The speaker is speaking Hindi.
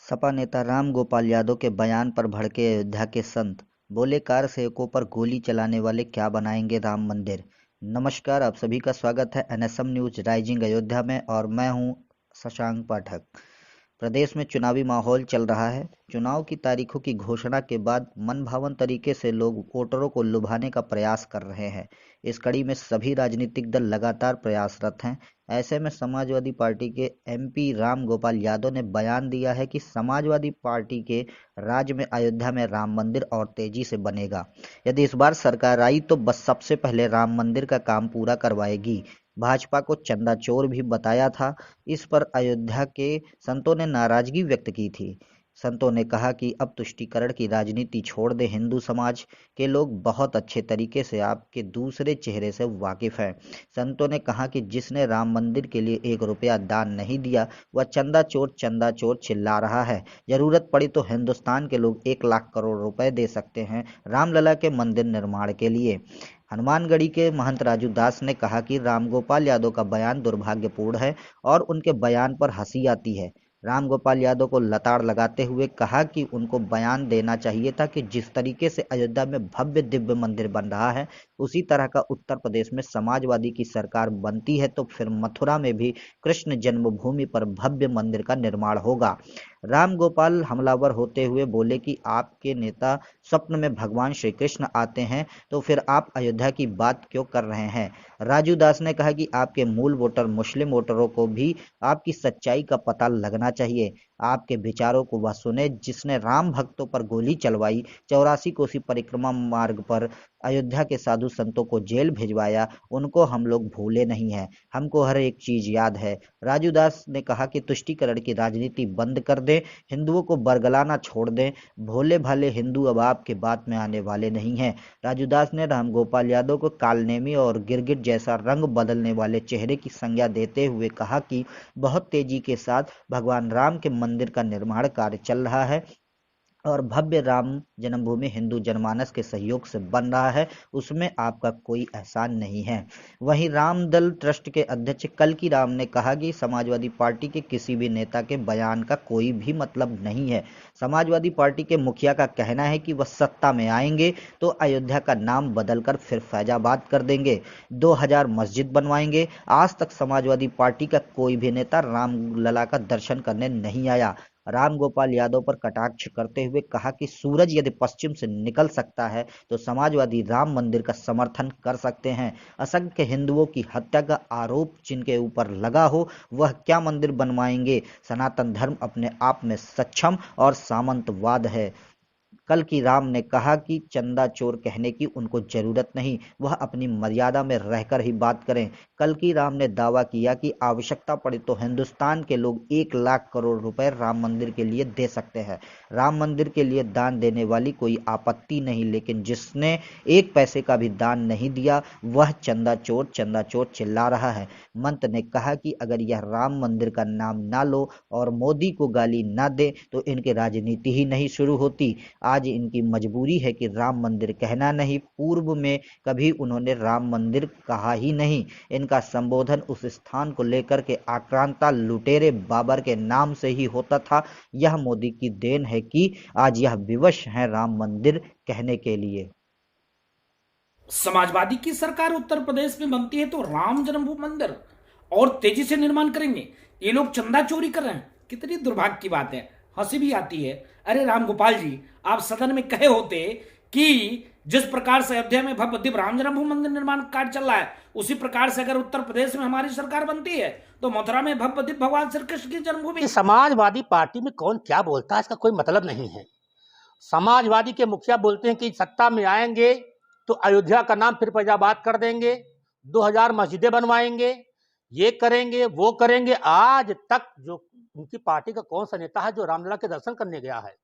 सपा नेता राम गोपाल यादव के बयान पर भड़के अयोध्या के संत, बोले कार सेवकों पर गोली चलाने वाले क्या बनाएंगे राम मंदिर। नमस्कार, आप सभी का स्वागत है एनएसएम न्यूज राइजिंग अयोध्या में और मैं हूं शशांक पाठक। प्रदेश में चुनावी माहौल चल रहा है। चुनाव की तारीखों की घोषणा के बाद मनभावन तरीके से लोग वोटरों को लुभाने का प्रयास कर रहे हैं। इस कड़ी में सभी राजनीतिक दल लगातार प्रयासरत हैं। ऐसे में समाजवादी पार्टी के एमपी राम गोपाल यादव ने बयान दिया है कि समाजवादी पार्टी के राज्य में अयोध्या में राम मंदिर और तेजी से बनेगा। यदि इस बार सरकार आई तो बस सबसे पहले राम मंदिर का काम पूरा करवाएगी। भाजपा को चंदा चोर भी बताया था। इस पर अयोध्या के संतों ने नाराजगी व्यक्त की थी। संतों ने कहा कि अब तुष्टीकरण की राजनीति छोड़ दे। हिंदू समाज के लोग बहुत अच्छे तरीके से आपके दूसरे चेहरे से वाकिफ हैं। संतों ने कहा कि जिसने राम मंदिर के लिए 1 रुपया दान नहीं दिया वह चंदा चोर चिल्ला रहा है। जरूरत पड़ी तो हिंदुस्तान के लोग 1 लाख करोड़ रुपए दे सकते हैं रामलला के मंदिर निर्माण के लिए। हनुमानगढ़ी के महंत राजू दास ने कहा कि रामगोपाल यादव का बयान दुर्भाग्यपूर्ण है और उनके बयान पर हंसी आती है। रामगोपाल यादव को लताड़ लगाते हुए कहा कि उनको बयान देना चाहिए था कि जिस तरीके से अयोध्या में भव्य दिव्य मंदिर बन रहा है उसी तरह का उत्तर प्रदेश में समाजवादी की सरकार बनती है तो फिर मथुरा में भी कृष्ण जन्मभूमि पर भव्य मंदिर का निर्माण होगा। रामगोपाल हमलावर होते हुए बोले कि आपके नेता स्वप्न में भगवान श्री कृष्ण आते हैं तो फिर आप अयोध्या की बात क्यों कर रहे हैं। राजू दास ने कहा कि आपके मूल वोटर मुस्लिम वोटरों को भी आपकी सच्चाई का पता लगना चाहिए। आपके विचारों को वह सुने जिसने राम भक्तों पर गोली चलवाई, 84 कोसी परिक्रमा मार्ग पर अयोध्या के साधु संतों को जेल भिजवाया, उनको हम लोग भूले नहीं हैं। हमको हर एक चीज याद है। राजू दास ने कहा कि तुष्टीकरण की राजनीति बंद कर दें, हिंदुओं को बरगलाना छोड़ दें। भोले भाले हिंदू अब आपके बात में आने वाले नहीं हैं। राजू दास ने रामगोपाल यादव को कालनेमी और गिरगिट जैसा रंग बदलने वाले चेहरे की संज्ञा देते हुए कहा कि बहुत तेजी के साथ भगवान राम के मंदिर का निर्माण कार्य चल रहा है और भव्य राम जन्मभूमि हिंदू जनमानस के सहयोग से बन रहा है, उसमें आपका कोई एहसान नहीं है। वहीं रामदल ट्रस्ट के अध्यक्ष कल्की राम ने कहा कि समाजवादी पार्टी के किसी भी नेता के बयान का कोई भी मतलब नहीं है। समाजवादी पार्टी के मुखिया का कहना है कि वह सत्ता में आएंगे तो अयोध्या का नाम बदलकर फिर फैजाबाद कर देंगे, 2000 मस्जिद बनवाएंगे। आज तक समाजवादी पार्टी का कोई भी नेता रामलला का दर्शन करने नहीं आया। रामगोपाल यादव पर कटाक्ष करते हुए कहा कि सूरज यदि पश्चिम से निकल सकता है तो समाजवादी राम मंदिर का समर्थन कर सकते हैं। असंख्य हिंदुओं की हत्या का आरोप जिनके ऊपर लगा हो वह क्या मंदिर बनवाएंगे। सनातन धर्म अपने आप में सक्षम और सामंतवाद है। कल की राम ने कहा कि चंदा चोर कहने की उनको जरूरत नहीं, वह अपनी मर्यादा में रहकर ही बात करें। कल की राम ने दावा किया कि आवश्यकता पड़े तो हिंदुस्तान के लोग 1 लाख करोड़ रुपए राम मंदिर के लिए दे सकते हैं। राम मंदिर के लिए दान देने वाली कोई आपत्ति नहीं, लेकिन जिसने 1 पैसे का भी दान नहीं दिया वह चंदा चोर चिल्ला रहा है। मंत ने कहा कि अगर यह राम मंदिर का नाम ना लो और मोदी को गाली ना दे तो इनकी राजनीति ही नहीं शुरू होती। आज इनकी मजबूरी है कि राम मंदिर कहना नहीं, पूर्व में कभी उन्होंने राम मंदिर कहा ही नहीं। इनका संबोधन उस स्थान को लेकर के आक्रांता लुटेरे बाबर के नाम से ही होता था। यह मोदी की देन है कि आज यह विवश है राम मंदिर कहने के लिए। समाजवादी की सरकार उत्तर प्रदेश में बनती है तो राम जन्मभूमि मंदिर और तेजी से निर्माण करेंगे। ये लोग चंदा चोरी कर रहे हैं, कितनी दुर्भाग्य की बात है। हंसी भी आती है। अरे राम गोपाल जी, आप सदन में कहे होते कि जिस प्रकार से अयोध्या में भव्य दिव्य राम जन्मभूमि मंदिर निर्माण कार्य चल रहा है उसी प्रकार से अगर उत्तर प्रदेश में हमारी सरकार बनती है तो मथुरा में भव्य दिव्य भगवान श्री कृष्ण की जन्मभूमि। समाजवादी पार्टी में कौन क्या बोलता है इसका कोई मतलब नहीं है। समाजवादी के मुखिया बोलते हैं कि सत्ता में आएंगे तो अयोध्या का नाम फिर फैजाबाद कर देंगे, 2000 मस्जिदें बनवाएंगे, ये करेंगे वो करेंगे। आज तक जो उनकी पार्टी का कौन सा नेता है जो रामलला के दर्शन करने गया है?